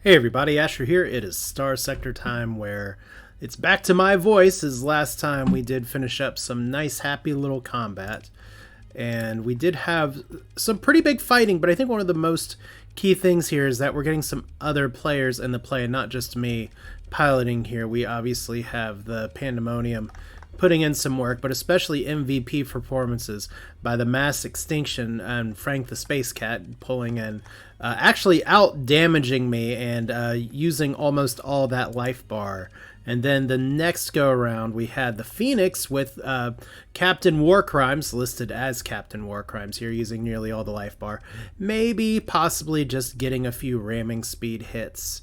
Hey everybody, Asher here. It is Starsector time where it's back to my voice as last time we did finish up some nice happy little combat. And we did have some pretty big fighting, but I think one of the most key things here is that we're getting some other players in the play, not just me piloting here. We obviously have the Pandemonium putting in some work, but especially MVP performances by the Mass Extinction and Frank the Space Cat pulling in, actually out damaging me and using almost all that life bar. And then the next go around, we had the Phoenix with Captain Warcrimes, listed as Captain Warcrimes here, using nearly all the life bar. Maybe, possibly just getting a few ramming speed hits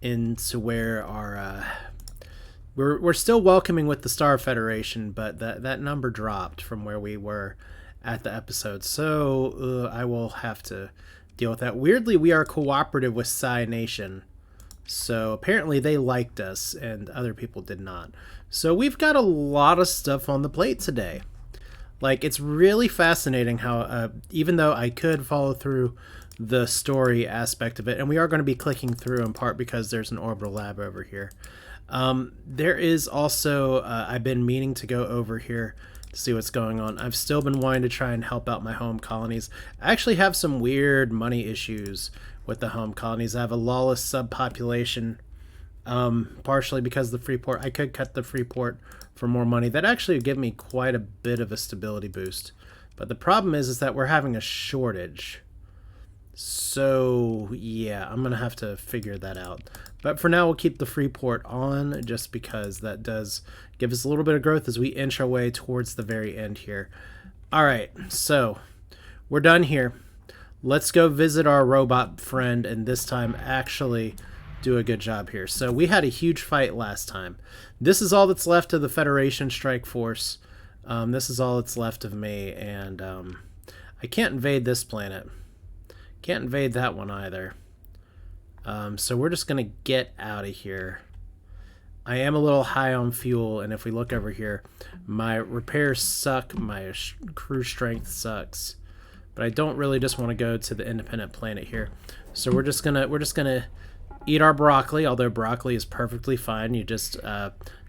into where our... We're still welcoming with the Star Federation, but that number dropped from where we were at the episode. So I will have to deal with that. Weirdly, we are cooperative with Psy Nation. So apparently they liked us and other people did not. So we've got a lot of stuff on the plate today. Like, it's really fascinating how, even though I could follow through the story aspect of it, and we are going to be clicking through in part because there's an orbital lab over here. There is also, I've been meaning to go over here to see what's going on. I've still been wanting to try and help out my home colonies. I actually have some weird money issues with the home colonies. I have a lawless subpopulation, partially because of the free port. I could cut the free port for more money. That actually would give me quite a bit of a stability boost. But the problem is that we're having a shortage. So, yeah, I'm going to have to figure that out. But for now, we'll keep the free port on just because that does give us a little bit of growth as we inch our way towards the very end here. All right, so we're done here. Let's go visit our robot friend and this time actually do a good job here. So we had a huge fight last time. This is all that's left of the Federation Strike Force. This is all that's left of me, and I can't invade this planet. Can't invade that one either. So we're just going to get out of here. I am a little high on fuel, and if we look over here, my repairs suck, my crew strength sucks. But I don't really just want to go to the independent planet here. So we're just gonna eat our broccoli, although broccoli is perfectly fine. You just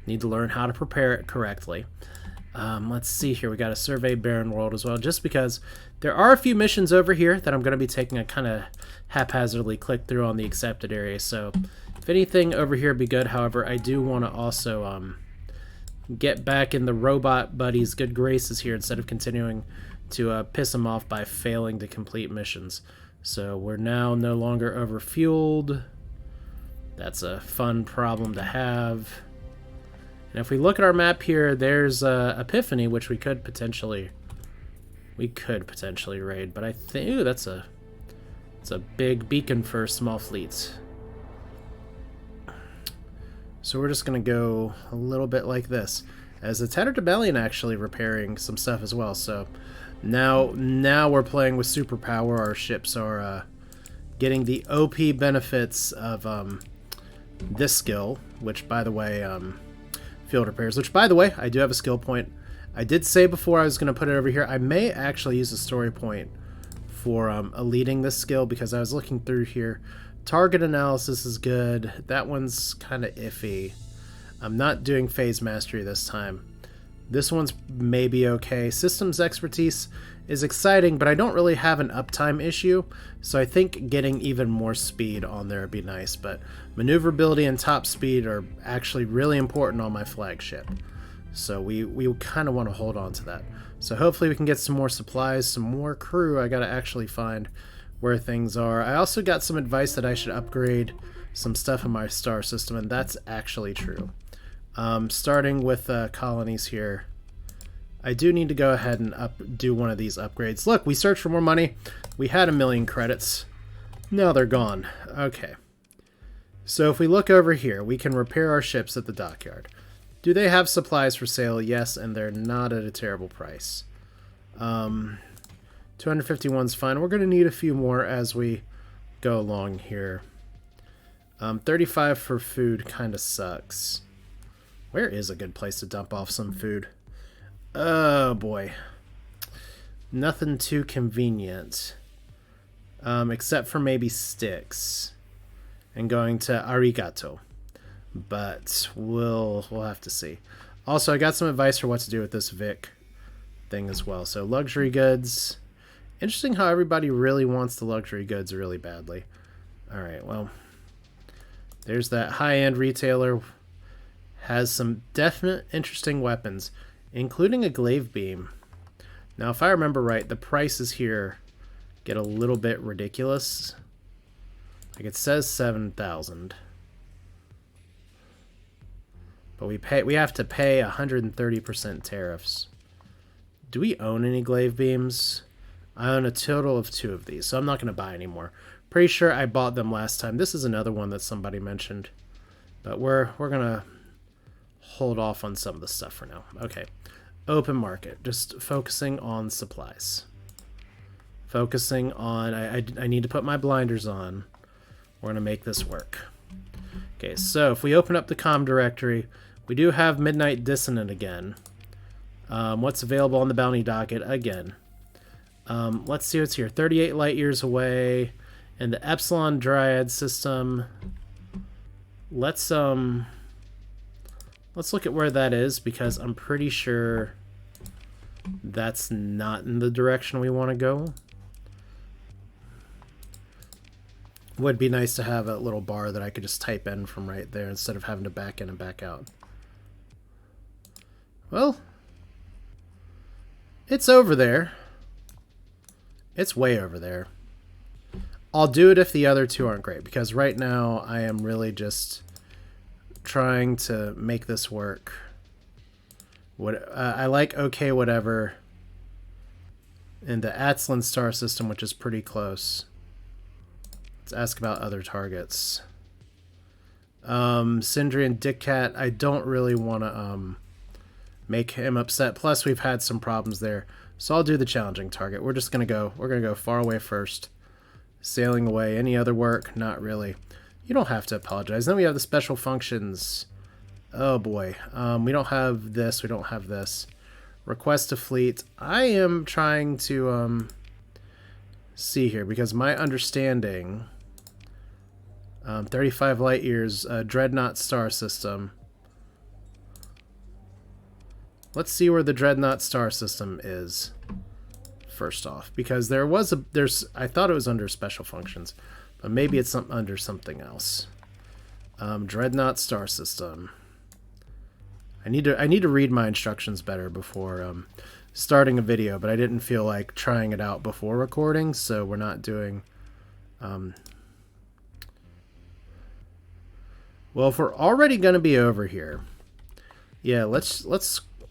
need to learn how to prepare it correctly. Let's see here. We got to survey Barren World as well, just because there are a few missions over here that I'm going to be taking a kind of haphazardly click through on the accepted area. So if anything over here would be good. However, I do want to also get back in the robot buddies' good graces here instead of continuing to piss them off by failing to complete missions. So we're now no longer overfueled. That's a fun problem to have. And if we look at our map here, there's Epiphany, which we could potentially raid. But I think, ooh, it's a big beacon for small fleets. So we're just gonna go a little bit like this, as the Tattered Rebellion actually repairing some stuff as well. So now we're playing with superpower. Our ships are getting the OP benefits of this skill, which by the way. Field repairs, which by the way, I do have a skill point. I did say before I was going to put it over here. I may actually use a story point for eluding this skill because I was looking through here. Target analysis is good. That one's kind of iffy. I'm not doing phase mastery this time. This one's maybe okay. Systems expertise is exciting, but I don't really have an uptime issue, so I think getting even more speed on there would be nice. But maneuverability and top speed are actually really important on my flagship, so we kind of want to hold on to that. So hopefully we can get some more supplies, some more crew. I gotta actually find where things are. I also got some advice that I should upgrade some stuff in my star system, and that's actually true. Starting with colonies here. I do need to go ahead and do one of these upgrades. Look, we searched for more money. We had 1,000,000 credits. Now they're gone. Okay. So if we look over here, we can repair our ships at the dockyard. Do they have supplies for sale? Yes, and they're not at a terrible price. 251's fine. We're going to need a few more as we go along here. 35 for food kind of sucks. Where is a good place to dump off some food? Oh boy. Nothing too convenient. Except for maybe sticks. and going to arigato. But we'll have to see. Also, I got some advice for what to do with this VIC thing as well. So luxury goods. Interesting how everybody really wants the luxury goods really badly. Alright, well, there's that high-end retailer. Has some definite interesting weapons, including a glaive beam. Now, if I remember right, the prices here get a little bit ridiculous. Like, it says 7,000. But we have to pay 130% tariffs. Do we own any glaive beams? I own a total of 2 of these, so I'm not going to buy any more. Pretty sure I bought them last time. This is another one that somebody mentioned. But we're going to hold off on some of the stuff for now. Okay. Open market. Just focusing on supplies. Focusing on... I need to put my blinders on. We're going to make this work. Okay, so if we open up the comm directory, we do have Midnight Dissonance again. What's available on the bounty docket again? Let's see what's here. 38 light years away, and the Epsilon Dryad system. Let's look at where that is, because I'm pretty sure that's not in the direction we want to go. Would be nice to have a little bar that I could just type in from right there instead of having to back in and back out. Well, it's over there. It's way over there. I'll do it if the other 2 aren't great, because right now I am really just trying to make this work. I like OK whatever in the Atslin star system, which is pretty close. Let's ask about other targets. Sindri and Dickcat, I don't really want to make him upset. Plus, we've had some problems there. So I'll do the challenging target. We're going to go far away first. Sailing away. Any other work? Not really. You don't have to apologize. Then we have the special functions. Oh boy. We don't have this. We don't have this. Request a fleet. I am trying to see here, because my understanding... 35 light years, Dreadnought star system. Let's see where the Dreadnought star system is first off, because I thought it was under special functions, but maybe it's under something else. Dreadnought star system. I need to read my instructions better before starting a video, but I didn't feel like trying it out before recording, so we're not doing well, if we're already going to be over here, yeah, let's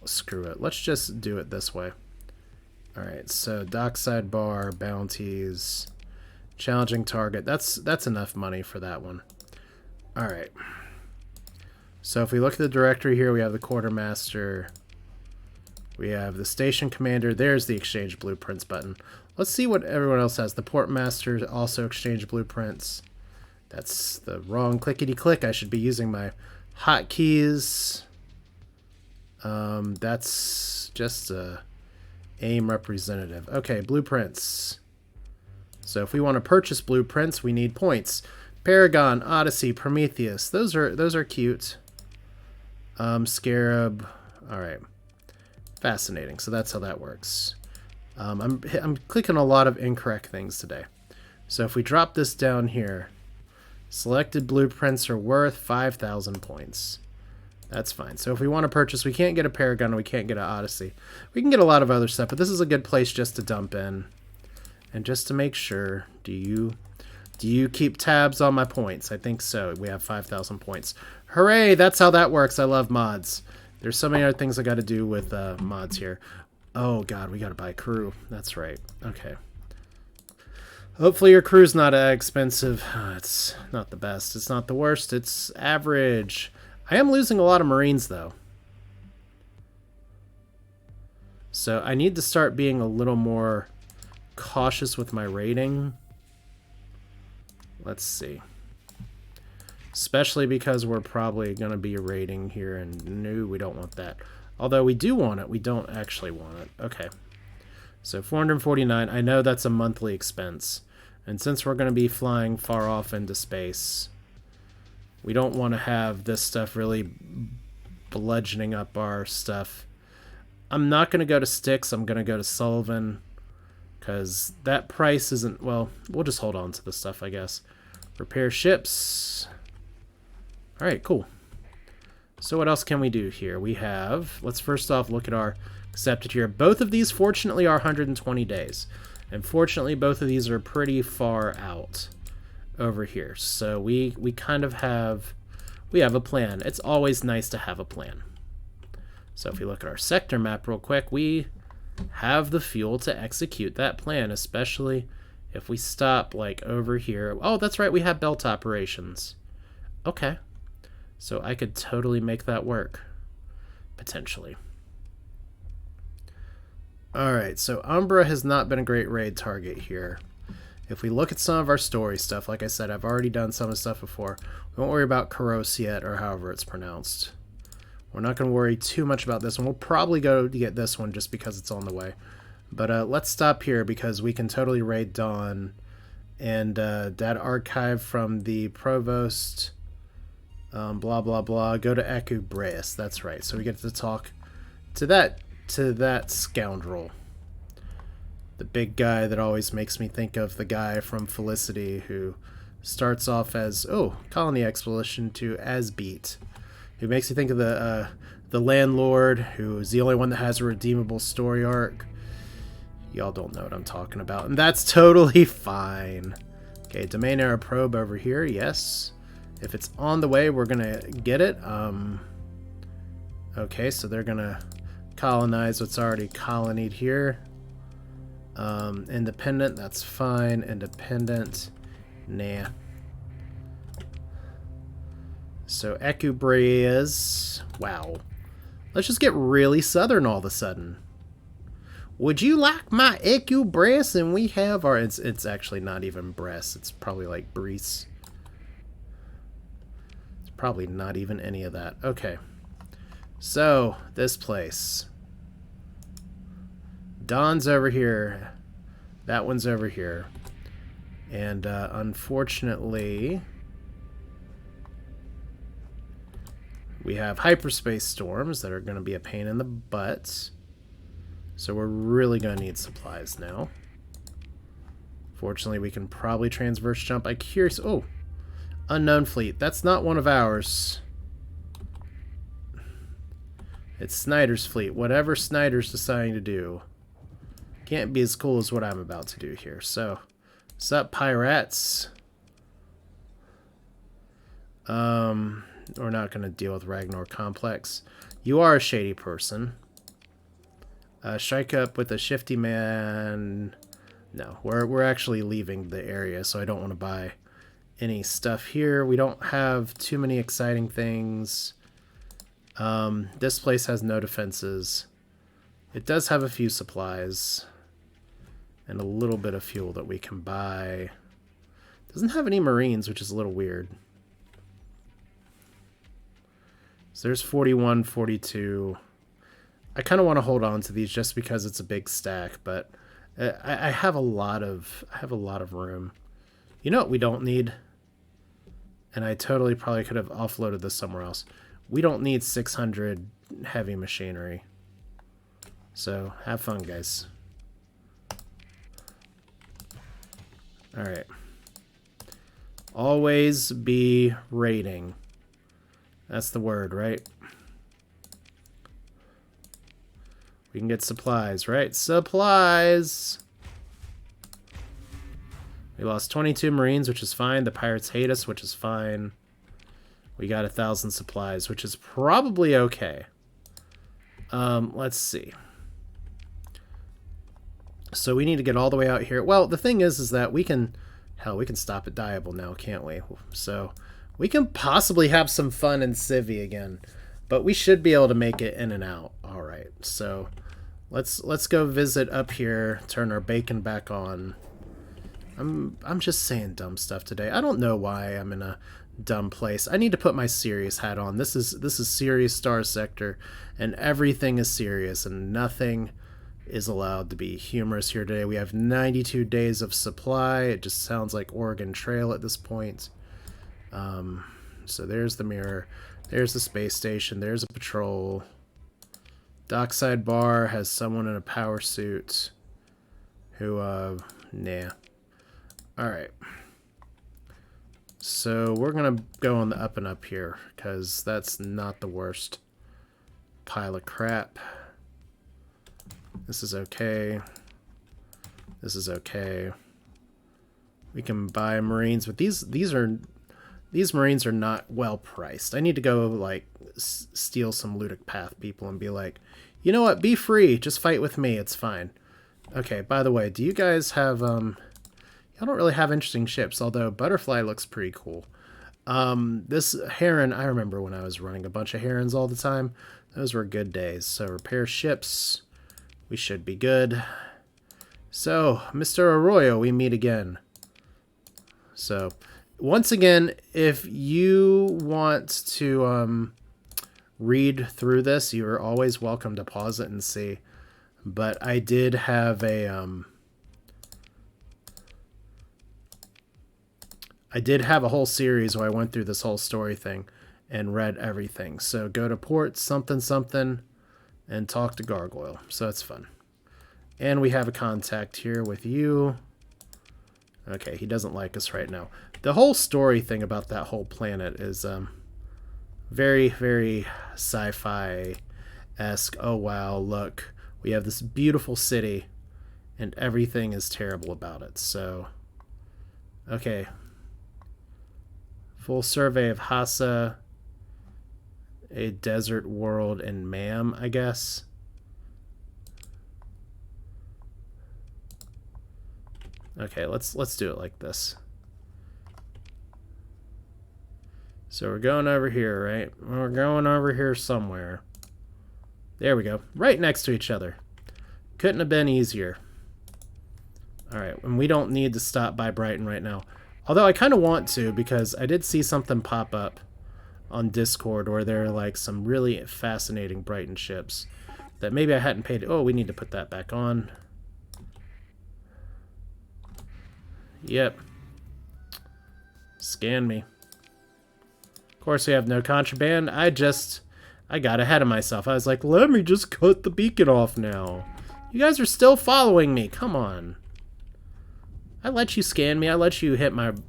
screw it. Let's just do it this way. All right, so dockside bar, bounties, challenging target. That's enough money for that one. All right. So if we look at the directory here, we have the quartermaster. We have the station commander. There's the exchange blueprints button. Let's see what everyone else has. The portmaster also exchange blueprints. That's the wrong clickety-click. I should be using my hotkeys. That's just a AIM representative. Okay, blueprints. So if we want to purchase blueprints, we need points. Paragon, Odyssey, Prometheus. Those are cute. Scarab. All right. Fascinating. So that's how that works. I'm clicking a lot of incorrect things today. So if we drop this down here, selected blueprints are worth 5,000 points. That's fine. So if we want to purchase, we can't get a Paragon and we can't get an Odyssey. We can get a lot of other stuff, but this is a good place just to dump in. And just to make sure, do you keep tabs on my points? I think so. We have 5,000 points. Hooray! That's how that works. I love mods. There's so many other things I got to do with mods here. Oh god, we got to buy a crew. That's right. Okay. Hopefully your crew's not expensive. It's not the best. It's not the worst. It's average. I am losing a lot of Marines, though. So I need to start being a little more cautious with my rating. Let's see. Especially because we're probably going to be raiding here, and no, we don't want that. Although we do want it, we don't actually want it. Okay. So 449, I know that's a monthly expense. And since we're going to be flying far off into space, We don't want to have this stuff really bludgeoning up our stuff. I'm not going to go to Styx. I'm going to go to Sullivan. Because that price isn't... Well, we'll just hold on to the stuff, I guess. Repair ships. Alright, cool. So what else can we do here? We have... Let's first off look at our accepted here. Both of these, fortunately, are 120 days. And fortunately, both of these are pretty far out over here. So we kind of have... We have a plan. It's always nice to have a plan. So if we look at our sector map real quick, we have the fuel to execute that plan, especially if we stop like over here. Oh, that's right, we have belt operations. Okay. So I could totally make that work, potentially. Alright, so Umbra has not been a great raid target here. If we look at some of our story stuff, like I said, I've already done some of the stuff before. We won't worry about Karos yet, or however it's pronounced. We're not going to worry too much about this one. We'll probably go to get this one just because it's on the way. But let's stop here because we can totally raid Dawn. And that archive from the Provost, blah, blah, blah. Go to Equubreus. That's right. So we get to talk to that scoundrel. The big guy that always makes me think of the guy from Felicity who starts off as, oh, colony expedition to Asbeat. Who makes you think of the landlord, who is the only one that has a redeemable story arc. Y'all don't know what I'm talking about, and that's totally fine. Okay, domain era probe over here, yes. If it's on the way, we're gonna get it. Okay, so they're gonna colonize what's already colonied here. Independent, that's fine. Independent, nah. So Equubreus, wow. Let's just get really southern all of a sudden. Would you like my Equubreus? And we have our, it's actually not even Bress. It's probably like Brees. It's probably not even any of that. Okay. So, this place. Dawn's over here. That one's over here. And unfortunately... we have hyperspace storms that are going to be a pain in the butt. So we're really going to need supplies now. Fortunately, we can probably transverse jump. I'm curious... Oh! Unknown fleet. That's not one of ours. It's Snyder's fleet. Whatever Snyder's deciding to do can't be as cool as what I'm about to do here. So, what's up, pirates? We're not going to deal with Ragnar Complex. You are a shady person. Strike up with a shifty man. No, we're actually leaving the area, so I don't want to buy any stuff here. We don't have too many exciting things. This place has no defenses. It does have a few supplies. And a little bit of fuel that we can buy. Doesn't have any Marines, which is a little weird. So there's 41, 42. I kind of want to hold on to these just because it's a big stack, but I have a lot of room. You know what we don't need? And I totally probably could have offloaded this somewhere else. We don't need 600 heavy machinery. So have fun, guys. All right. Always be raiding. That's the word, right? We can get supplies, right? Supplies! We lost 22 Marines, which is fine. The pirates hate us, which is fine. We got 1,000 supplies, which is probably okay. Let's see. So we need to get all the way out here. Well, the thing is that we can... Hell, we can stop at Diable now, can't we? So... we can possibly have some fun in Civi again, but we should be able to make it in and out. All right, so let's go visit up here. Turn our bacon back on. I'm just saying dumb stuff today. I don't know why I'm in a dumb place. I need to put my serious hat on. This is serious Starsector, and everything is serious, and nothing is allowed to be humorous here today. We have 92 days of supply. It just sounds like Oregon Trail at this point. So there's the mirror. There's the space station. There's a patrol. Dockside bar has someone in a power suit who, nah. Alright. So we're going to go on the up and up here, because that's not the worst pile of crap. This is okay. This is okay. We can buy Marines, but these Marines are not well priced. I need to go, like, steal some Ludic Path people and be like, you know what, be free, just fight with me, it's fine. Okay, by the way, do you guys have, y'all don't really have interesting ships, although Butterfly looks pretty cool. This Heron, I remember when I was running a bunch of Herons all the time. Those were good days. So repair ships, we should be good. So, Mr. Arroyo, we meet again. So, once again, if you want to read through this, you are always welcome to pause it and see. But I did have a whole series where I went through this whole story thing and read everything. So go to port something something and talk to Gargoyle. So it's fun. And we have a contact here with you. Okay, he doesn't like us right now. The whole story thing about that whole planet is very, very sci-fi-esque. Oh, wow, look. We have this beautiful city, and everything is terrible about it. So, okay. Full survey of Hassa, a desert world, and Mam, I guess. Okay, let's do it like this. So we're going over here, right? We're going over here somewhere. There we go. Right next to each other. Couldn't have been easier. Alright, and we don't need to stop by Brighton right now. Although I kind of want to, because I did see something pop up on Discord where there are like some really fascinating Brighton ships that maybe I hadn't paid. Oh, we need to put that back on. Yep. Scan me. Of course, we have no contraband. I got ahead of myself. I was like, let me just cut the beacon off now. You guys are still following me. Come on. I let you scan me. I let you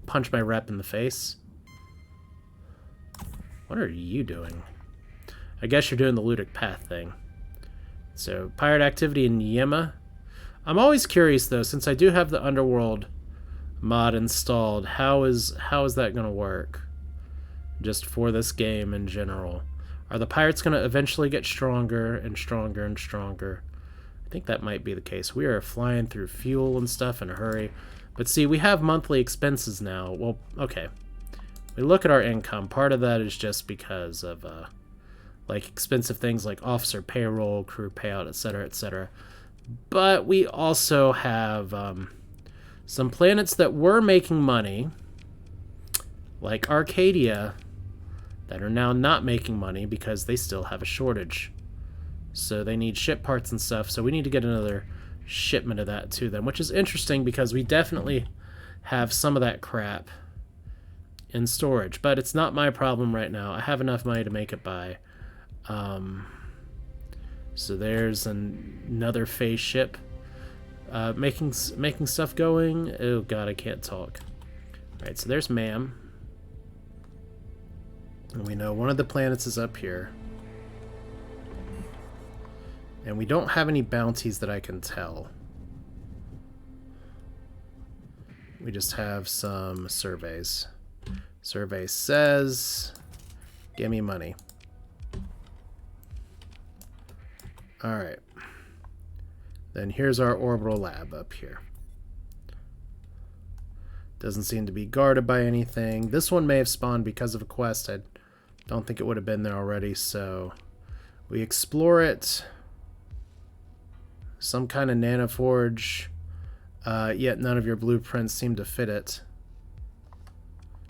punch my rep in the face. What are you doing? I guess you're doing the Ludic Path thing. So, pirate activity in Yema. I'm always curious, though, since I do have the Underworld mod installed, how is that going to work? Just for this game in general. Are the pirates going to eventually get stronger and stronger and stronger? I think that might be the case. We are flying through fuel and stuff in a hurry. But see, we have monthly expenses now. Well, okay. We look at our income. Part of that is just because of, like, expensive things like officer payroll, crew payout, etc., etc. But we also have some planets that were making money, like Arcadia, that are now not making money because they still have a shortage. So they need ship parts and stuff, so we need to get another shipment of that to them, which is interesting because we definitely have some of that crap in storage, but it's not my problem right now. I have enough money to make it by. So there's another phase ship making stuff going. Oh god, I can't talk. Alright, so there's Mam. And we know one of the planets is up here. And we don't have any bounties that I can tell. We just have some surveys. Survey says, give me money. Alright. Then here's our orbital lab up here. Doesn't seem to be guarded by anything. This one may have spawned because of a quest. I don't think it would have been there already, so we explore it. Some kind of nanoforge, yet none of your blueprints seem to fit it.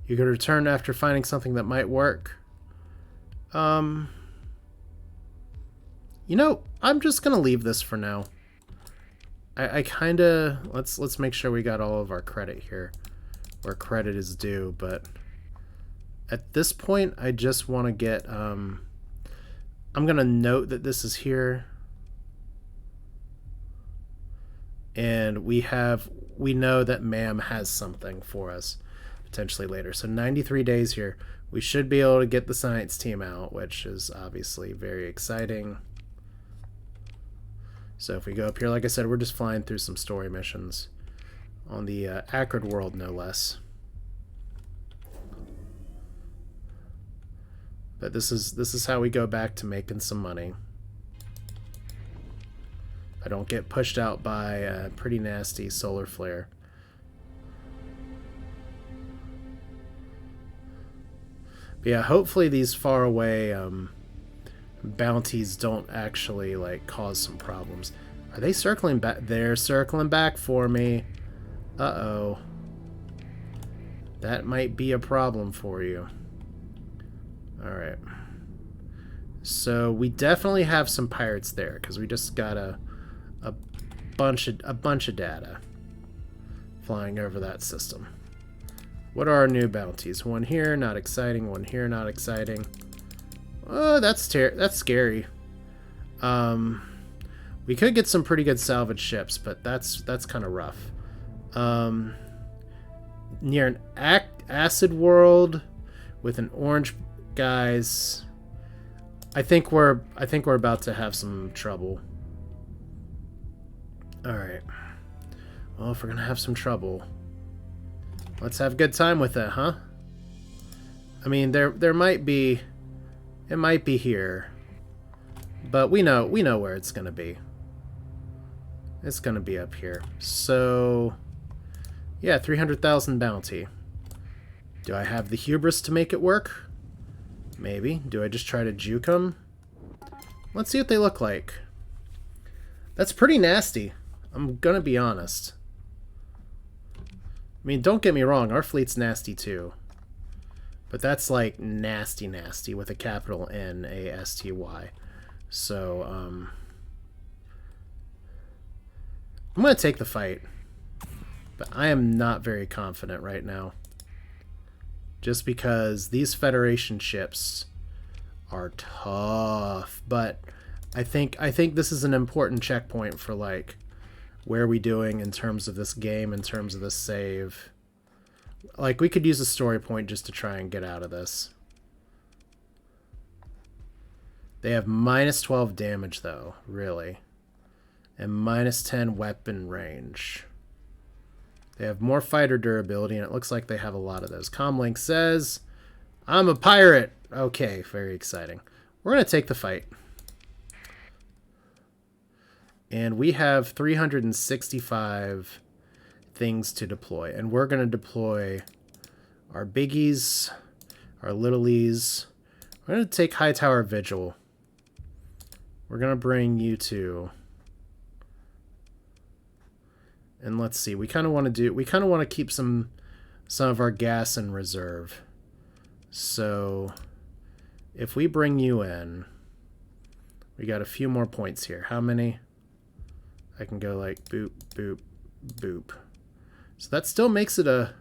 You could return after finding something that might work. You know, I'm just gonna leave this for now. I kinda let's make sure we got all of our credit here, where credit is due. But at this point, I just want to get... I'm going to note that this is here. And we know that ma'am has something for us potentially later. So 93 days here. We should be able to get the science team out, which is obviously very exciting. So if we go up here, like I said, we're just flying through some story missions on the Acrid world, no less. But this is how we go back to making some money. I don't get pushed out by a pretty nasty solar flare. But yeah, hopefully these far away bounties don't actually like cause some problems. Are they circling back? They're circling back for me. Uh-oh. That might be a problem for you. Alright. So we definitely have some pirates there because we just got a bunch of data flying over that system. What are our new bounties? One here, not exciting. One here, not exciting. Oh, that's scary. We could get some pretty good salvage ships, but that's kind of rough. Near an acid world with an orange guys. I think we're about to have some trouble. All right. Well, if we're gonna have some trouble, let's have a good time with it, huh? I mean, there might be, it might be here, but we know where it's gonna be. It's gonna be up here. So, yeah, 300,000 bounty. Do I have the hubris to make it work? Maybe. Do I just try to juke them? Let's see what they look like. That's pretty nasty. I'm gonna be honest. I mean, don't get me wrong, our fleet's nasty too. But that's like nasty with a capital N-A-S-T-Y. So, I'm gonna take the fight. But I am not very confident right now. Just because these Federation ships are tough. But I think this is an important checkpoint for like where are we doing in terms of this game, in terms of this save. Like, we could use a story point just to try and get out of this. They have minus 12 damage, though, really. And minus 10 weapon range. They have more fighter durability, and it looks like they have a lot of those. Comlink says, I'm a pirate! Okay, very exciting. We're going to take the fight. And we have 365 things to deploy. And we're going to deploy our biggies, our littlies. We're going to take Hightower Vigil. We're going to bring you two. And let's see. We kind of want to keep some of our gas in reserve. So if we bring you in, we got a few more points here. How many? I can go like boop, boop, boop. So that still makes it a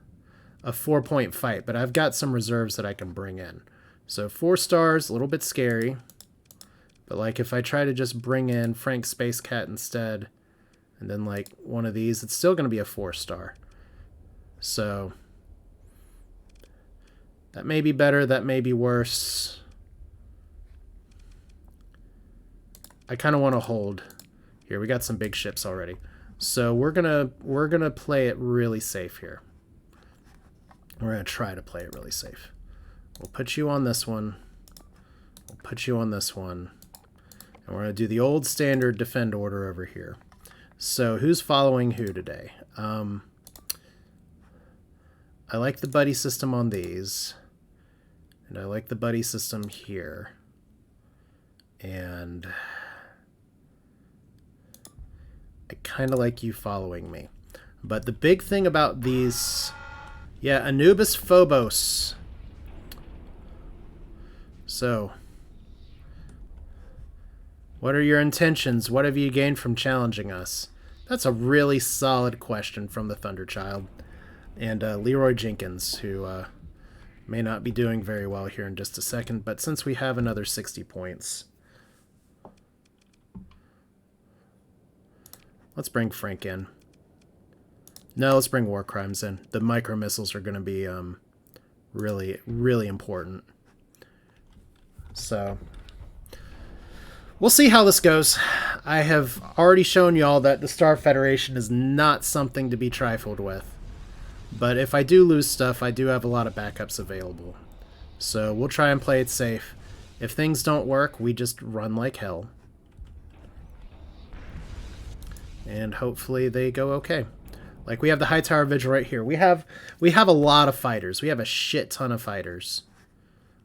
4-point fight, but I've got some reserves that I can bring in. So 4 stars, a little bit scary. But like if I try to just bring in Frank Space Cat instead, and then like one of these, it's still going to be a 4-star. So that may be better, that may be worse. I kind of want to hold. Here, we got some big ships already. So we're gonna play it really safe here. We're gonna try to play it really safe. We'll put you on this one. We'll put you on this one. And we're gonna do the old standard defend order over here. So who's following who today? I like the buddy system on these. And I like the buddy system here. And I kind of like you following me. But the big thing about these... Yeah, Anubis Phobos. So, what are your intentions? What have you gained from challenging us? That's a really solid question from the Thunderchild. And Leroy Jenkins, who May not be doing very well here in just a second, but since we have another 60 points, let's bring Frank in. No, let's bring War Crimes in. The micro missiles are going to be really, really important. So we'll see how this goes. I have already shown y'all that the Star Federation is not something to be trifled with. But if I do lose stuff, I do have a lot of backups available. So we'll try and play it safe. If things don't work, we just run like hell. And hopefully they go okay. Like, we have the High Tower Vigil right here. We have a lot of fighters. We have a shit ton of fighters.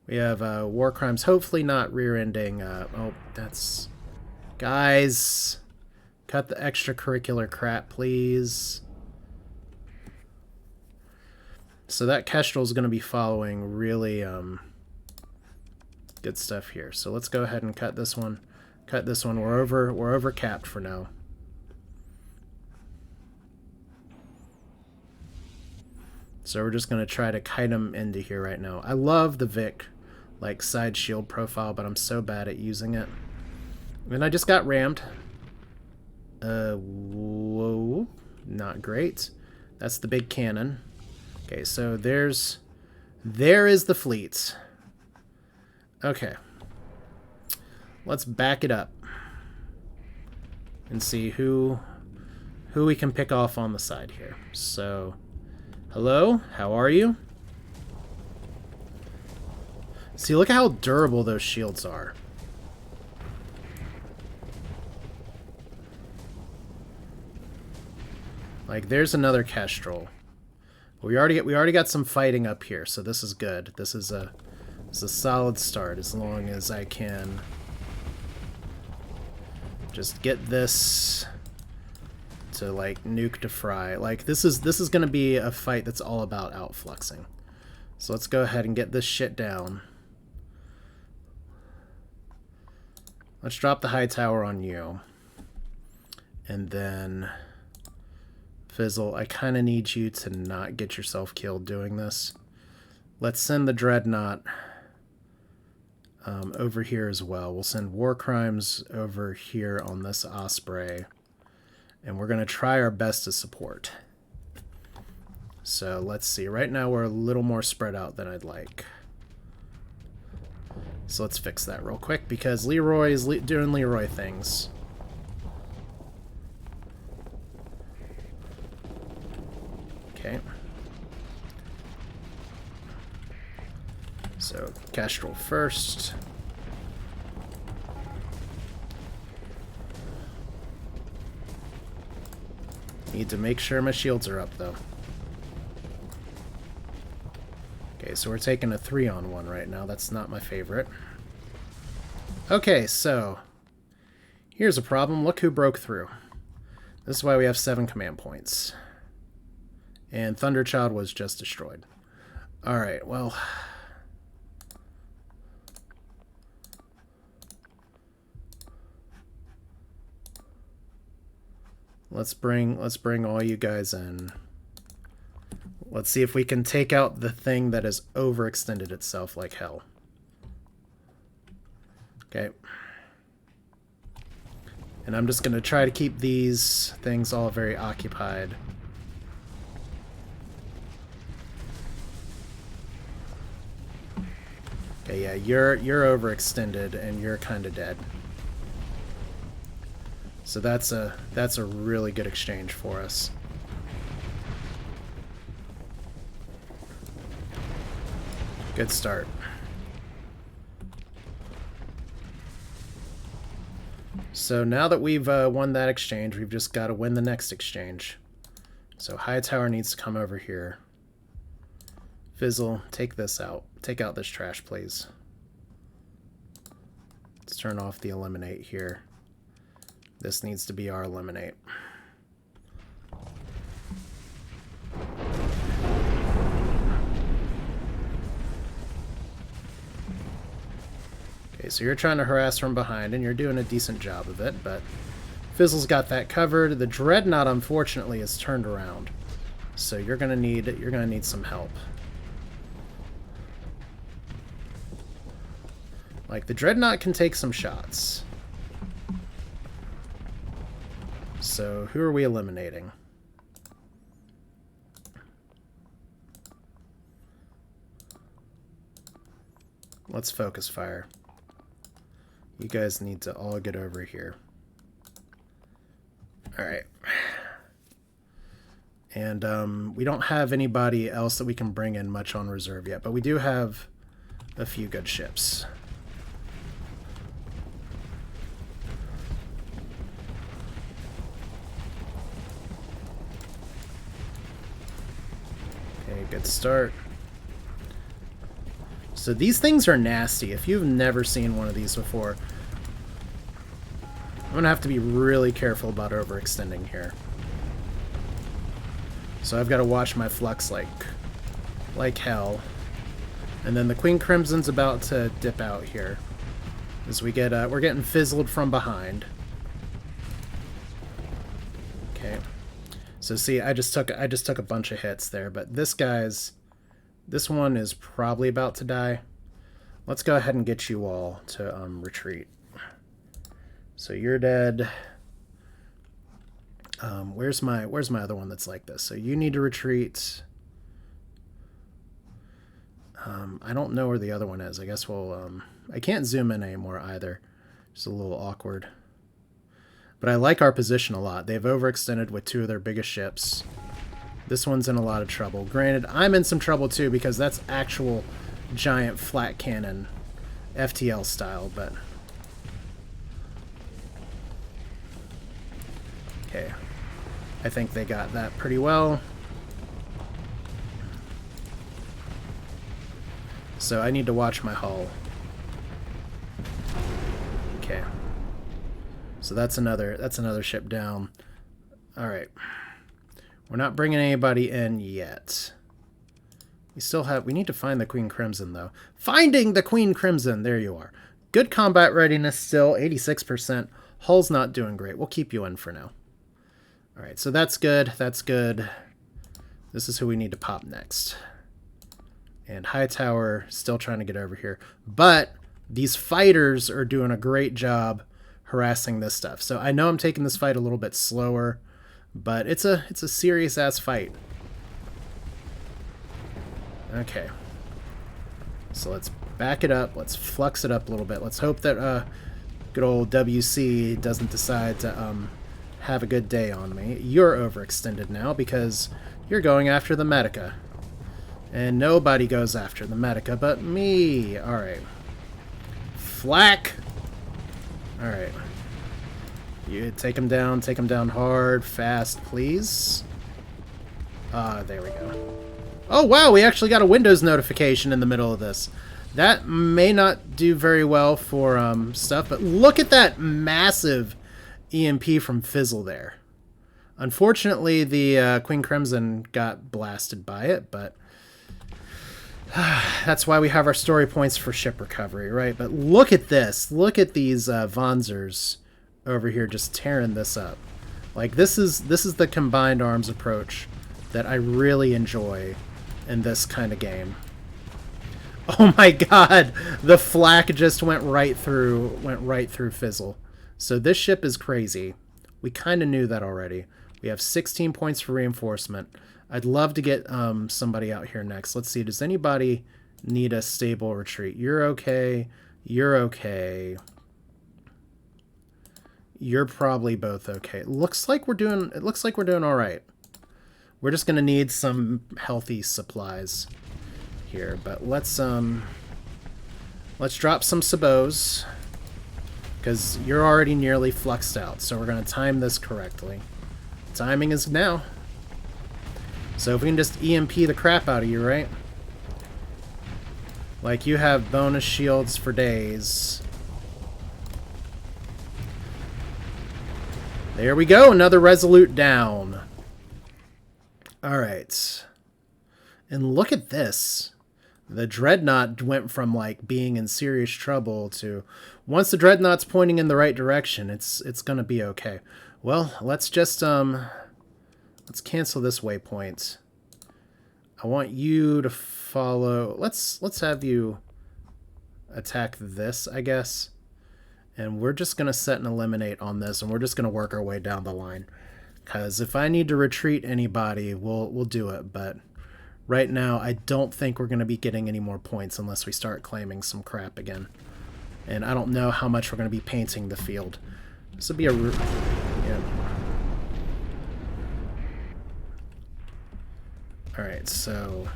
We have War Crimes, hopefully not rear-ending. Oh, that's... Guys, cut the extracurricular crap, please. So that Kestrel is going to be following really good stuff here. So let's go ahead and cut this one. Cut this one. We're over capped for now. So we're just going to try to kite them into here right now. I love the VIC like side shield profile, but I'm so bad at using it. And I just got rammed. Whoa. Not great. That's the big cannon. Okay, so there is the fleet. Okay. Let's back it up and see who we can pick off on the side here. So, hello, how are you? See, look at how durable those shields are. Like, there's another Kestrel. We already got some fighting up here, so this is good. This is a solid start as long as I can just get this to like nuke to fry. Like, this is going to be a fight that's all about outfluxing. So let's go ahead and get this shit down. Let's drop the high tower on you. And then Fizzle, I kind of need you to not get yourself killed doing this. Let's send the Dreadnought over here as well. We'll send War Crimes over here on this Osprey. And we're going to try our best to support. So let's see. Right now we're a little more spread out than I'd like. So let's fix that real quick because Leroy is doing Leroy things. Okay. So, Kestrel first. Need to make sure my shields are up, though. Okay, so we're taking a 3-on-1 right now. That's not my favorite. Okay, so here's a problem. Look who broke through. This is why we have 7 command points. And Thunderchild was just destroyed. Alright, well, let's bring all you guys in. Let's see if we can take out the thing that has overextended itself like hell. Okay. And I'm just going to try to keep these things all very occupied. Okay, yeah, you're overextended and you're kind of dead. So that's a really good exchange for us. Good start. So now that we've won that exchange, we've just got to win the next exchange. So High Tower needs to come over here. Fizzle, take this out. Take out this trash, please. Let's turn off the eliminate here. This needs to be our eliminate. Okay, so you're trying to harass from behind, and you're doing a decent job of it, but Fizzle's got that covered. The Dreadnought, unfortunately, is turned around, so you're gonna need some help. Like, the Dreadnought can take some shots. So, who are we eliminating? Let's focus fire. You guys need to all get over here. Alright. And we don't have anybody else that we can bring in much on reserve yet, but we do have a few good ships. Okay, good start. So these things are nasty. If you've never seen one of these before, I'm going to have to be really careful about overextending here. So I've got to watch my flux like hell. And then the Queen Crimson's about to dip out here. As we get, we're getting fizzled from behind. Okay. So see, I just took a bunch of hits there, but this one is probably about to die. Let's go ahead and get you all to retreat. So you're dead. Where's my other one that's like this? So you need to retreat. I don't know where the other one is. I guess we'll... I can't zoom in anymore either. It's a little awkward. But I like our position a lot. They've overextended with two of their biggest ships. This one's in a lot of trouble. Granted, I'm in some trouble too because that's actual giant flat cannon FTL style, but... Okay. I think they got that pretty well. So I need to watch my hull. Okay. So that's another ship down. All right. We're not bringing anybody in yet. We need to find the Queen Crimson, though. Finding the Queen Crimson! There you are. Good combat readiness still, 86%. Hull's not doing great. We'll keep you in for now. Alright, so that's good. That's good. This is who we need to pop next. And Hightower still trying to get over here. But these fighters are doing a great job harassing this stuff. So I know I'm taking this fight a little bit slower, but it's a serious-ass fight. Okay. So let's back it up. Let's flux it up a little bit. Let's hope that good old WC doesn't decide to have a good day on me. You're overextended now because you're going after the Medica. And nobody goes after the Medica but me. Alright. Flak! Alright. You take him down hard, fast, please. There we go. Oh, wow, we actually got a Windows notification in the middle of this. That may not do very well for stuff, but look at that massive EMP from Fizzle there. Unfortunately, the Queen Crimson got blasted by it, but that's why we have our story points for ship recovery, right? But look at this. Look at these Vonzers over here just tearing this up. Like, this is the combined arms approach that I really enjoy in this kind of game. Oh my god, the flak just went right through Fizzle. So this ship is crazy. We kind of knew that already. We have 16 points for reinforcement. I'd love to get somebody out here next. Let's see, does anybody need a stable retreat? You're okay. You're okay. You're probably both okay. It looks like we're doing all right. We're just gonna need some healthy supplies here, but let's drop some sabots because you're already nearly fluxed out. So we're gonna time this correctly. Timing is now. So if we can just EMP the crap out of you, right? Like you have bonus shields for days. There we go, another Resolute down. Alright. And look at this. The Dreadnought went from like being in serious trouble to once the Dreadnought's pointing in the right direction, it's gonna be okay. Well, let's just let's cancel this waypoint. I want you to follow. Let's have you attack this, I guess. And we're just going to set and eliminate on this, and we're just going to work our way down the line. Because if I need to retreat anybody, we'll do it. But right now, I don't think we're going to be getting any more points unless we start claiming some crap again. And I don't know how much we're going to be painting the field. This would be a... yeah. Alright, so...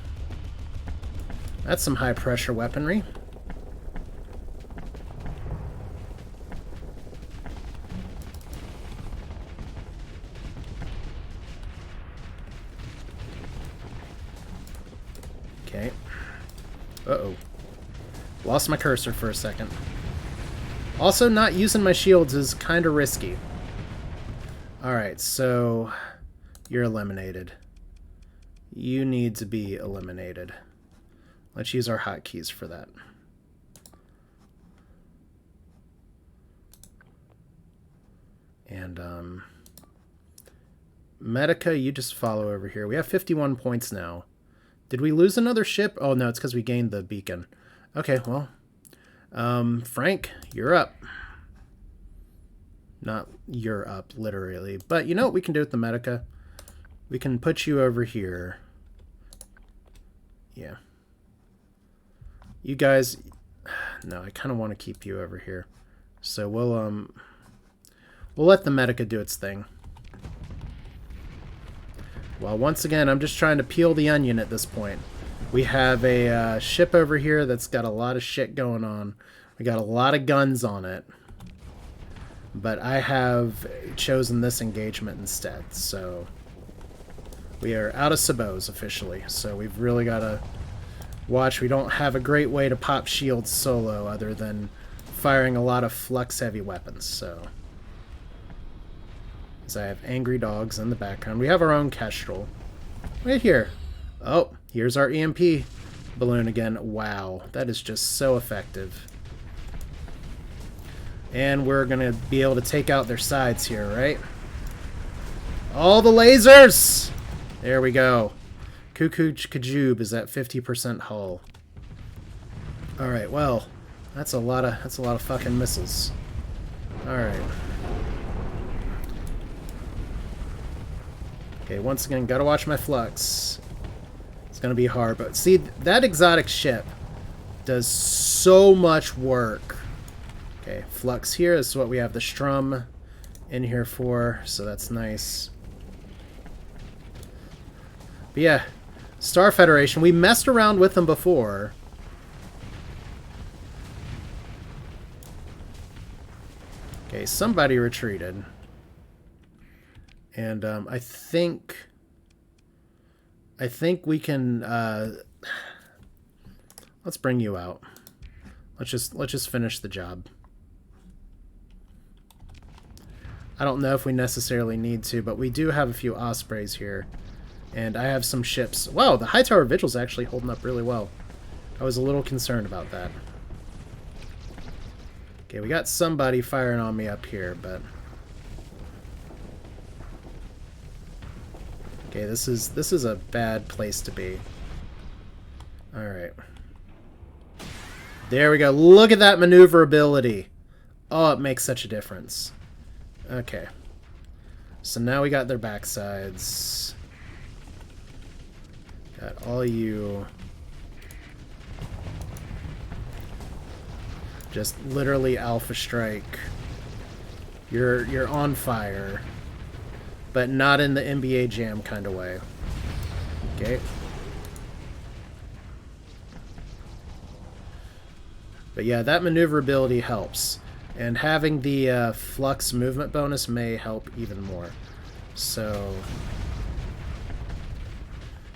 that's some high-pressure weaponry. Okay. Uh-oh. Lost my cursor for a second. Also, not using my shields is kind of risky. Alright, so... you're eliminated. You need to be eliminated. Let's use our hotkeys for that. And, Medica, you just follow over here. We have 51 points now. Did we lose another ship? Oh, no, it's because we gained the beacon. Okay, well. Frank, you're up. Not you're up, literally. But you know what we can do with the Medica? We can put you over here. Yeah. You guys... no, I kind of want to keep you over here. So we'll let the Medica do its thing. Well, once again, I'm just trying to peel the onion at this point. We have a ship over here that's got a lot of shit going on. We got a lot of guns on it. But I have chosen this engagement instead, so... we are out of sabots officially, so we've really got to watch. We don't have a great way to pop shields solo other than firing a lot of flux-heavy weapons, so... as I have angry dogs in the background. We have our own Kestrel. Right here. Oh, here's our EMP balloon again. Wow, that is just so effective. And we're going to be able to take out their sides here, right? All the lasers! There we go. Cuckoo Kajube is at 50% hull. Alright, well, that's a lot of fucking missiles. Alright. Okay, once again, gotta watch my flux. It's gonna be hard, but see, that exotic ship does so much work. Okay, flux here is what we have the Strum in here for, so that's nice. But yeah, Star Federation, we messed around with them before. Okay, somebody retreated. And I think we can let's bring you out. Let's just finish the job. I don't know if we necessarily need to, but we do have a few Ospreys here. And I have some ships. Wow, the High Tower Vigil's actually holding up really well. I was a little concerned about that. Okay, we got somebody firing on me up here, but... okay, this is a bad place to be. Alright. There we go. Look at that maneuverability. Oh, it makes such a difference. Okay. So now we got their backsides. Got all you. Just literally alpha strike. You're on fire. But not in the NBA Jam kind of way. Okay. But yeah, that maneuverability helps. And having the flux movement bonus may help even more. So...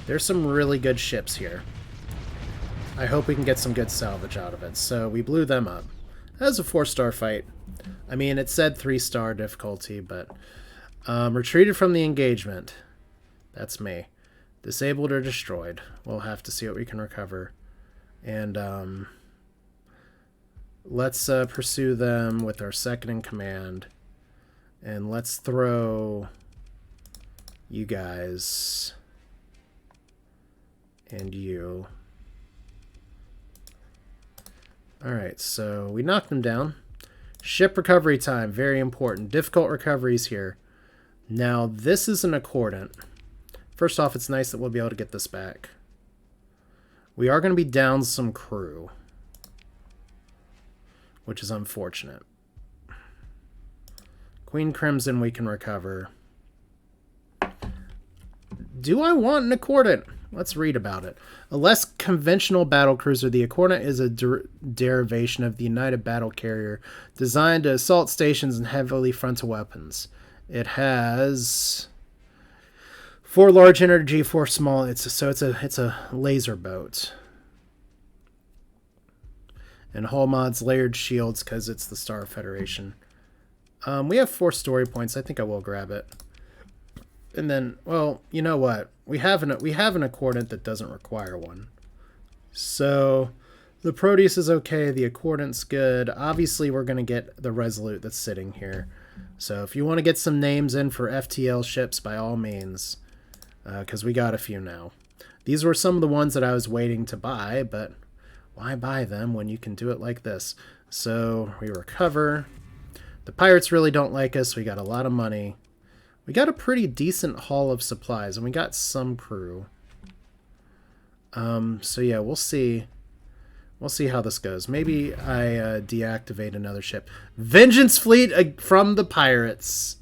there's some really good ships here. I hope we can get some good salvage out of it. So we blew them up. That was a 4-star fight. I mean, it said 3-star difficulty, but... retreated from the engagement. That's me. Disabled or destroyed. We'll have to see what we can recover. And, let's pursue them with our second in command. And let's throw you guys and you Alright, so we knocked them down. Ship recovery time, very important. Difficult recoveries here. Now, this is an accordant. First off, it's nice that we'll be able to get this back. We are going to be down some crew, which is unfortunate. Queen Crimson we can recover. Do I want an accordant? Let's read about it. A less conventional battle cruiser, the Accordant is a derivation of the United Battle Carrier designed to assault stations and heavily frontal weapons. It has 4 large energy, 4 small. It's a laser boat. And hull mods layered shields because it's the Star Federation. We have 4 story points. I think I will grab it. And then, well, you know what? We have an accordant that doesn't require one. So the Proteus is okay. The accordant's good. Obviously, we're going to get the Resolute that's sitting here. So if you want to get some names in for FTL ships, by all means, because we got a few now. These were some of the ones that I was waiting to buy, but why buy them when you can do it like this? So we recover. The pirates really don't like us. We got a lot of money. We got a pretty decent haul of supplies, and we got some crew. So yeah, we'll see. We'll see how this goes. Maybe I deactivate another ship. Vengeance Fleet from the pirates.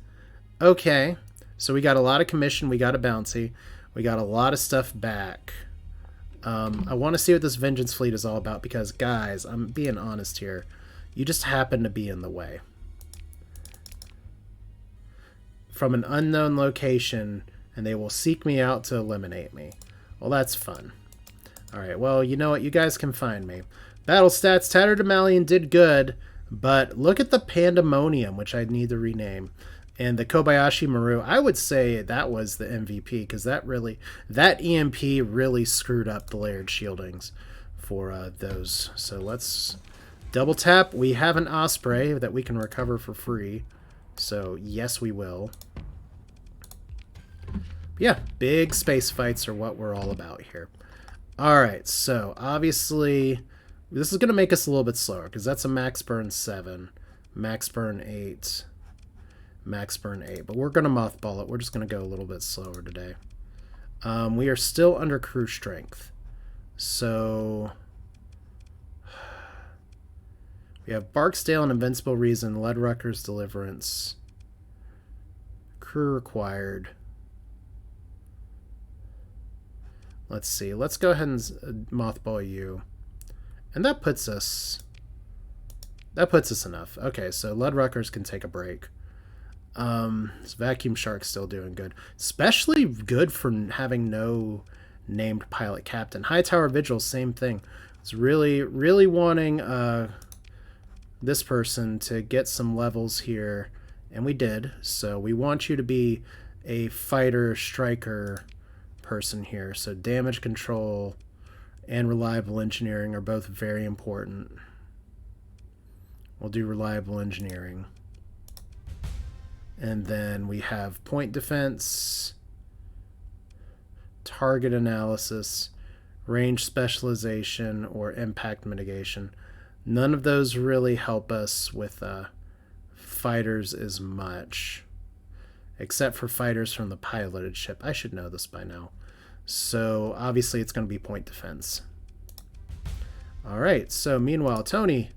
Okay. So we got a lot of commission. We got a bounty. We got a lot of stuff back. I want to see what this Vengeance Fleet is all about because, guys, I'm being honest here. You just happen to be in the way. From an unknown location, and they will seek me out to eliminate me. Well, that's fun. Alright, well, you know what? You guys can find me. Battle stats, Tatterdemalion did good, but look at the Pandemonium, which I need to rename. And the Kobayashi Maru, I would say that was the MVP, because that EMP really screwed up the layered shieldings for those. So let's double tap. We have an Osprey that we can recover for free. So, yes, we will. Yeah, big space fights are what we're all about here. Alright, so, obviously, this is going to make us a little bit slower, because that's a max burn 7, max burn 8, max burn 8. But we're going to mothball it. We're just going to go a little bit slower today. We are still under crew strength. So... we have Barksdale and Invincible Reason, Leadrucker's Deliverance, crew required. Let's see. Let's go ahead and mothball you. And that puts us enough. Okay, so Leadruckers can take a break. This Vacuum Shark's still doing good. Especially good for having no named pilot captain. Hightower Vigil, same thing. It's really, really wanting... this person to get some levels here, and we did. So we want you to be a fighter striker person here. So damage control and reliable engineering are both very important. We'll do reliable engineering. And then we have point defense, target analysis, range specialization, or impact mitigation. None of those really help us with fighters as much, except for fighters from the piloted ship. I should know this by now. So obviously it's going to be point defense. All right, so meanwhile, Tony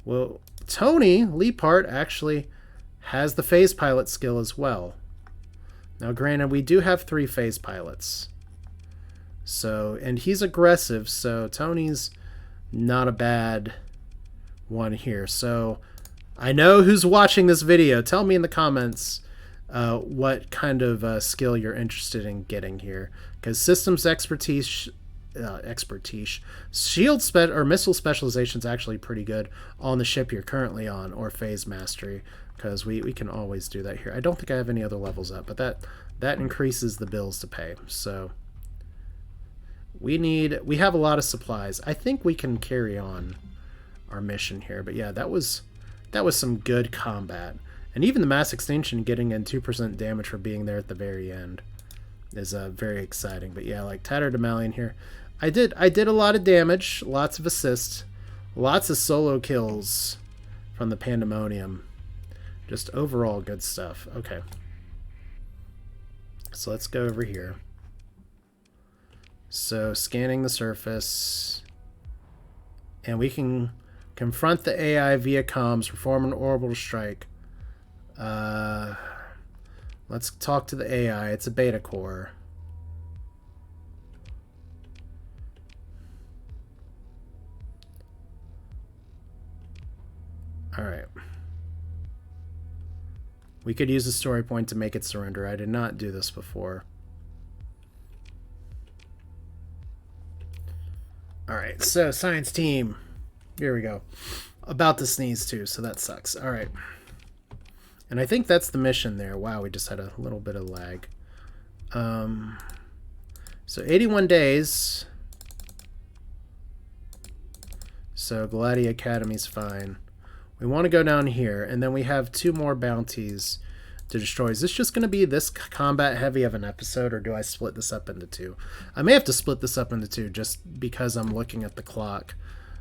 Leapart actually has the phase pilot skill as well. Now granted, we do have 3 phase pilots. So, and he's aggressive, so Tony's not a bad... one here. So I know who's watching this video. Tell me in the comments what kind of skill you're interested in getting here, because systems expertise shield or missile specialization is actually pretty good on the ship you're currently on, or phase mastery, because we can always do that here. I don't think I have any other levels up, but that increases the bills to pay. So we have a lot of supplies. I think we can carry on our mission here. But yeah, that was some good combat. And even the mass extinction getting in 2% damage for being there at the very end is very exciting. But yeah, like Tatterdemalion here, I did a lot of damage, lots of assists, Lots of solo kills from the Pandemonium. Just overall good stuff. Okay. So let's go over here. So scanning the surface. And we can confront the AI via comms, perform an orbital strike. Let's talk to the AI. It's a beta core. Alright. We could use a story point to make it surrender. I did not do this before. Alright, so science team. Here we go. About to sneeze too, so that sucks. Alright. And I think that's the mission there. Wow, we just had a little bit of lag. So 81 days. So Gladi Academy's fine. We want to go down here, and then we have 2 more bounties to destroy. Is this just going to be this combat heavy of an episode, or do I split this up into 2? I may have to split this up into 2 just because I'm looking at the clock.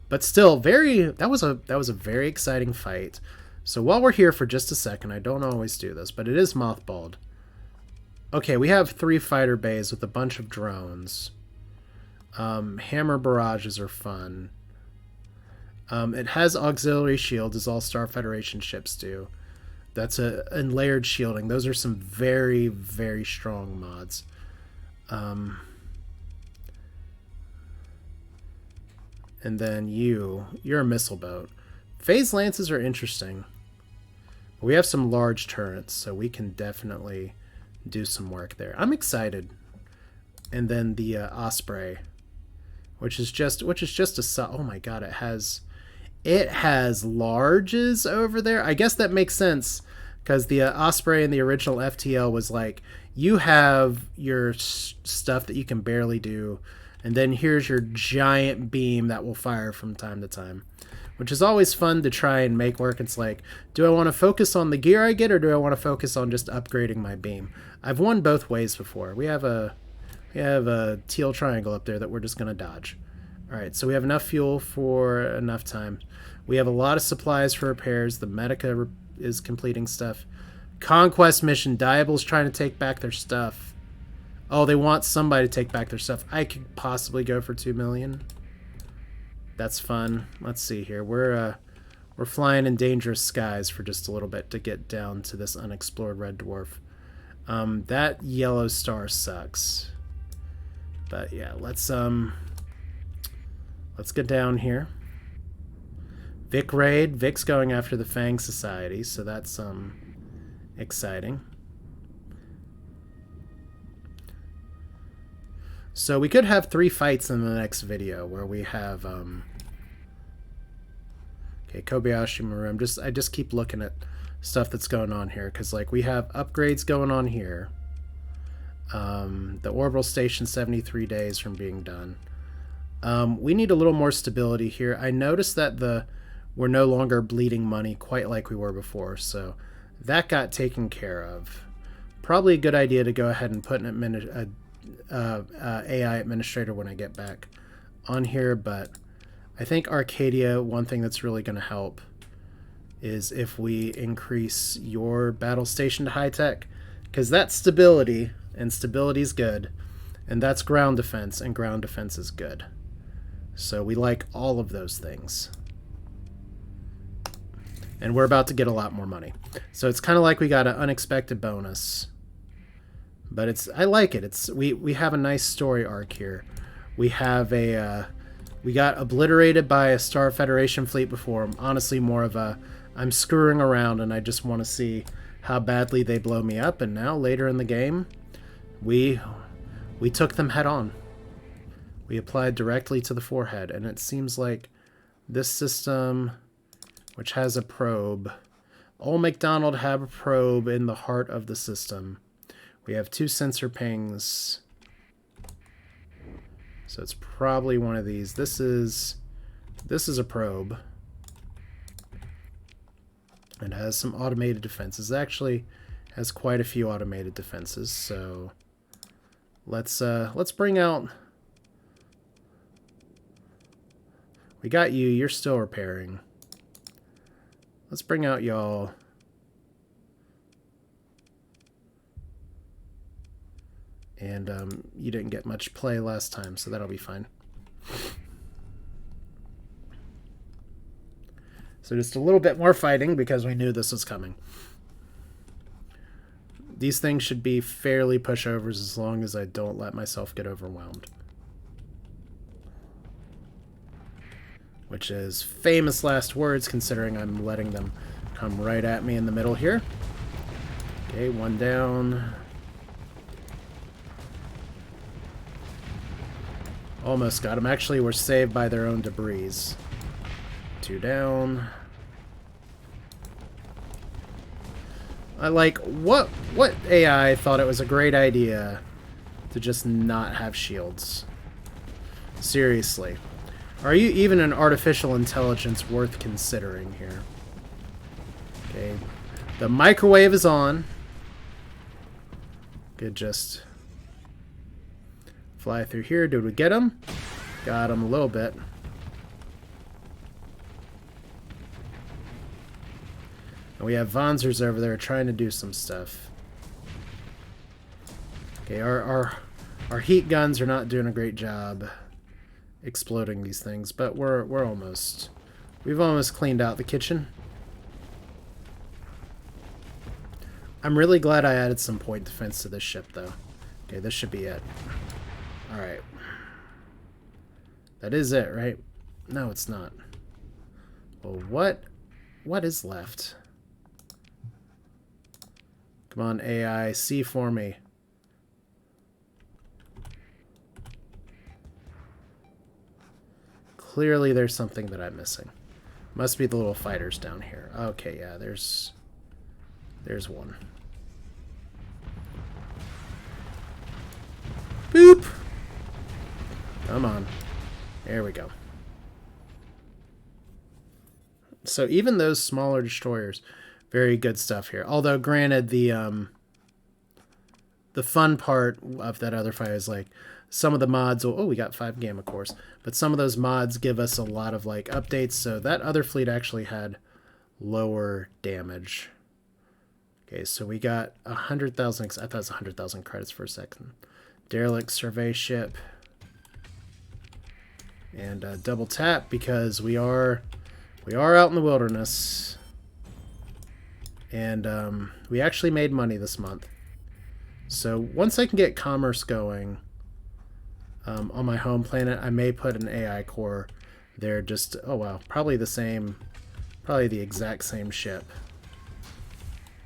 But still, that was a very exciting fight. So while we're here for just a second, I don't always do this, but it is mothballed. Okay, we have 3 fighter bays with a bunch of drones. Hammer barrages are fun. It has auxiliary shield, as all Star Federation ships do. That's and layered shielding. Those are some very, very strong mods. And then you're a missile boat. Phase lances are interesting. We have some large turrets, so we can definitely do some work there. I'm excited. And then the Osprey, which is just a oh my god, it has larges over there. I guess that makes sense because the Osprey in the original FTL was like, you have your stuff that you can barely do, and then here's your giant beam that will fire from time to time, which is always fun to try and make work. It's like, do I want to focus on the gear I get, or do I want to focus on just upgrading my beam? I've won both ways before. We have a teal triangle up there that we're just going to dodge. All right, so we have enough fuel for enough time. We have a lot of supplies for repairs. The Medica is completing stuff. Conquest mission. Diable's trying to take back their stuff. Oh, they want somebody to take back their stuff. I could possibly go for 2 million. That's fun. Let's see here. We're flying in dangerous skies for just a little bit to get down to this unexplored red dwarf. That yellow star sucks. But yeah, let's get down here. Vic raid. Vic's going after the Fang Society, so that's exciting. So we could have 3 fights in the next video where we have okay, Kobayashi Maru. I just keep looking at stuff that's going on here, because like we have upgrades going on here. The orbital station 73 days from being done. We need a little more stability here. I noticed that we're no longer bleeding money quite like we were before, so that got taken care of. Probably a good idea to go ahead and put an AI administrator when I get back on here, but I think Arcadia, one thing that's really going to help is if we increase your battle station to high tech, because that's stability, and stability is good, and that's ground defense, and ground defense is good. So we like all of those things. And we're about to get a lot more money. So it's kind of like we got an unexpected bonus. But I like it. We have a nice story arc here. We have we got obliterated by a Star Federation fleet before. Honestly, more of I'm screwing around and I just want to see how badly they blow me up. And now later in the game, we took them head on. We applied directly to the forehead, and it seems like this system, which has a probe, Old MacDonald have a probe in the heart of the system. We have 2 sensor pings, so it's probably one of these. This is a probe. It has some automated defenses. It actually has quite a few automated defenses. So let's bring out. We got you. You're still repairing. Let's bring out y'all. And you didn't get much play last time, so that'll be fine. So just a little bit more fighting because we knew this was coming. These things should be fairly pushovers as long as I don't let myself get overwhelmed. Which is famous last words considering I'm letting them come right at me in the middle here. Okay, one down. Almost got them. Actually, we're saved by their own debris. 2 down. I like what AI thought it was a great idea to just not have shields. Seriously. Are you even an artificial intelligence worth considering here? Okay. The microwave is on. Could just fly through here. Did we get him? Got him a little bit. And we have Vonzers over there trying to do some stuff. Okay, our heat guns are not doing a great job exploding these things, but we've almost cleaned out the kitchen. I'm really glad I added some point defense to this ship, though. Okay, this should be it. Alright. That is it, right? No, it's not. Well, what is left? Come on, AI, see for me. Clearly there's something that I'm missing. Must be the little fighters down here. Okay, yeah, there's one. Boop! Come on. There we go. So even those smaller destroyers, very good stuff here. Although, granted, the fun part of that other fight is like some of the mods will, oh, we got 5 gamma cores, but some of those mods give us a lot of like updates. So that other fleet actually had lower damage. Okay, so we got 100,000. I thought it was 100,000 credits for a second. Derelict survey ship. And double tap because we are out in the wilderness. And we actually made money this month. So once I can get commerce going on my home planet, I may put an AI core there. Just, oh wow, probably the exact same ship.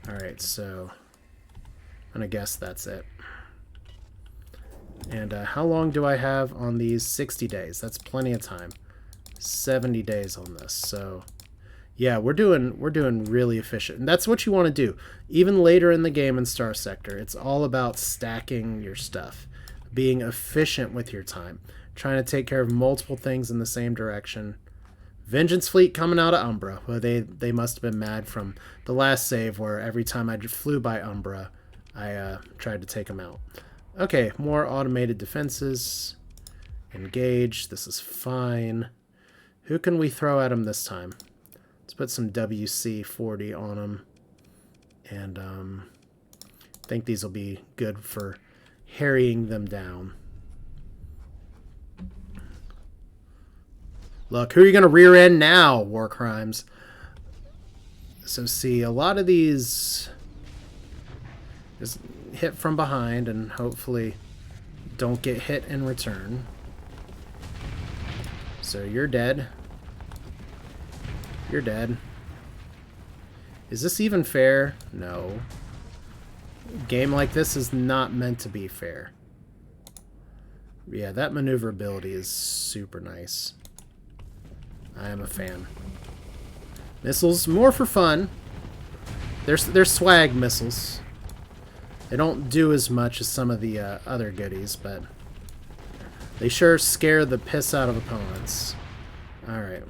Alright, so I'm going to guess that's it. And how long do I have on these? 60 days. That's plenty of time. 70 days on this. So yeah, we're doing really efficient. And that's what you want to do. Even later in the game in Starsector, it's all about stacking your stuff, being efficient with your time, trying to take care of multiple things in the same direction. Vengeance fleet coming out of Umbra. Well, they must have been mad from the last save where every time I flew by Umbra, I tried to take them out. Okay, more automated defenses. Engage. This is fine. Who can we throw at him this time? Let's put some WC-40 on them. And I think these will be good for harrying them down. Look, who are you going to rear end now, War Crimes? So see, a lot of these just hit from behind and hopefully don't get hit in return. So you're dead. You're dead. Is this even fair? No. A game like this is not meant to be fair. Yeah, that maneuverability is super nice. I am a fan. Missiles, more for fun. They're swag missiles. They don't do as much as some of the other goodies, but they sure scare the piss out of opponents. Alright.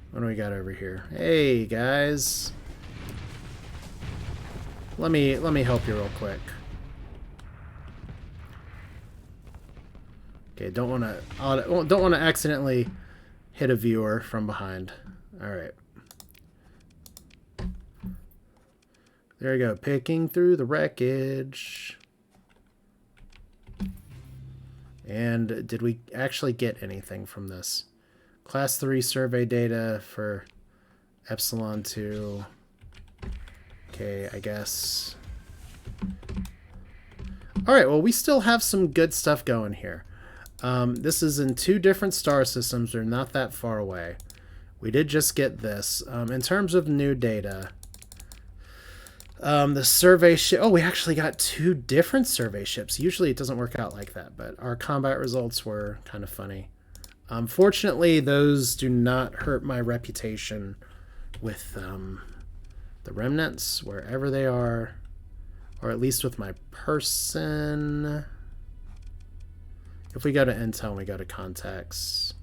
What do we got over here? Hey, guys. Let me help you real quick. Okay, don't want to accidentally hit a viewer from behind. All right. There we go. Picking through the wreckage. And did we actually get anything from this? Class 3 survey data for Epsilon 2. Okay, I guess. Alright, well, we still have some good stuff going here. This is in 2 different star systems. They're not that far away. We did just get this. In terms of new data, the survey ship... Oh, we actually got 2 different survey ships. Usually it doesn't work out like that, but our combat results were kind of funny. Fortunately, those do not hurt my reputation with the remnants, wherever they are, or at least with my person. If we go to Intel and we go to Contacts,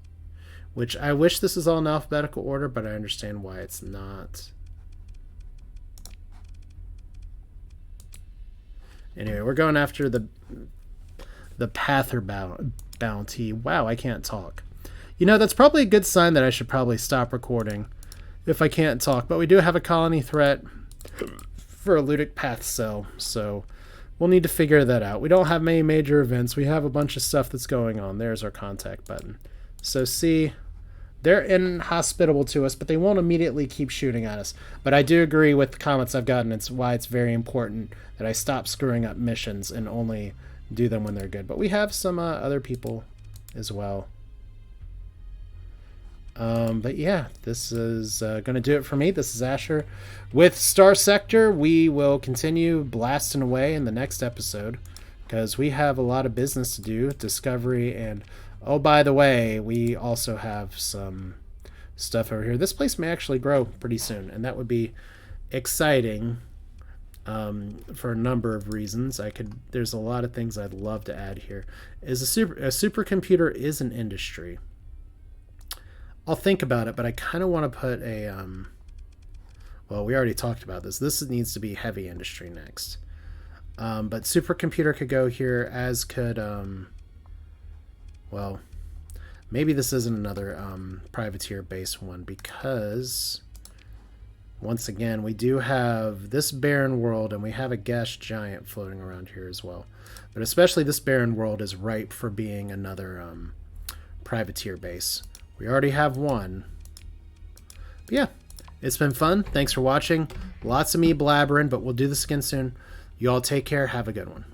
which I wish this is all in alphabetical order, but I understand why it's not. Anyway, we're going after the Pather bounty. Wow, I can't talk. You know, that's probably a good sign that I should probably stop recording if I can't talk. But we do have a colony threat for a Ludic Path cell, so we'll need to figure that out. We don't have many major events. We have a bunch of stuff that's going on. There's our contact button. So see, they're inhospitable to us, but they won't immediately keep shooting at us. But I do agree with the comments I've gotten. It's why it's very important that I stop screwing up missions and only do them when they're good. But we have some other people as well. But yeah, this is going to do it for me. This is Asher with Starsector. We will continue blasting away in the next episode because we have a lot of business to do, discovery, and oh, by the way, we also have some stuff over here. This place may actually grow pretty soon, and that would be exciting for a number of reasons. There's a lot of things I'd love to add here. A supercomputer is an industry. I'll think about it, but I kind of want to put a well, we already talked about this. This needs to be heavy industry next. But supercomputer could go here, as could well, maybe this isn't another privateer base one, because once again we do have this barren world and we have a gas giant floating around here as well. But especially this barren world is ripe for being another privateer base. We already have one. But yeah, it's been fun. Thanks for watching. Lots of me blabbering, but we'll do this again soon. You all take care. Have a good one.